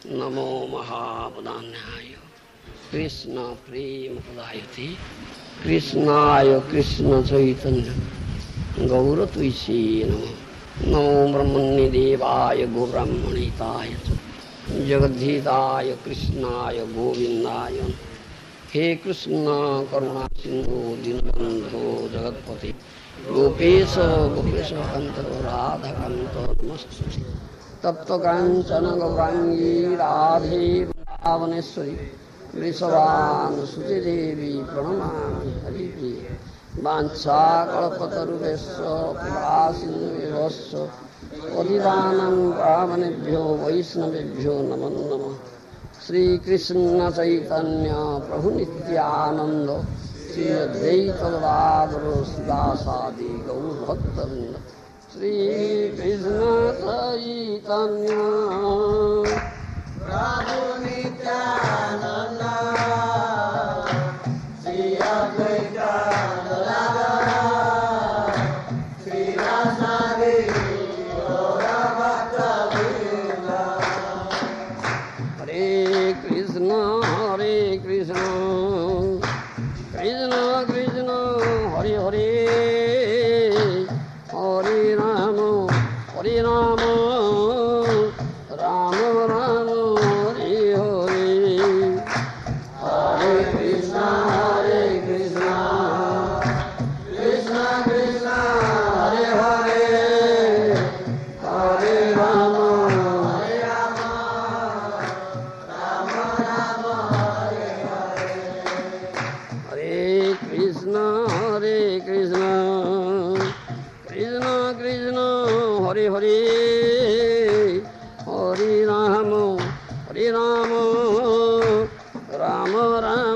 नमो महावदान्याय कृष्ण प्रेम प्रदायते कृष्णाय कृष्ण चैतन्य गौरतुष्ये नमः। नमो ब्रह्मण्य देवाय गोब्राह्मणिताय जगद्धीताय कृष्णाय गोविंदाय। हे कृष्ण करुणा सिंधु दीनबंधो जगत्पति गोपेश गोपेश कांत राधा कांत नमस्ते। तप्त कांचन गौरांगी राधे वृंदावनेश्वरी वृषभानुसुते देवी प्रणमामि हरिप्रिये। वाञ्छाकल्पतरुभ्यश्च कृपासिन्धुभ्यश्च पतितानां पावनेभ्यो वैष्णवेभ्यो नमो नमः। श्री कृष्ण चैतन्य प्रभु नित्यानंद श्री अद्वैत गदाधर शिवासादि गौर भक्तवृंद। श्री कृष्ण चैतन्य प्रभु नित्यानंद श्री अद्वैत गदाधर शिवासादि गौर भक्तवृंद। हरे कृष्ण कृष्ण कृष्ण हरे हरे हरे राम राम राम हरे हरे। हरे कृष्ण कृष्ण कृष्ण हरे हरे हरे राम राम राम हरे हरे। हरे कृष्ण कृष्ण कृष्ण हरे हरे हरे राम राम राम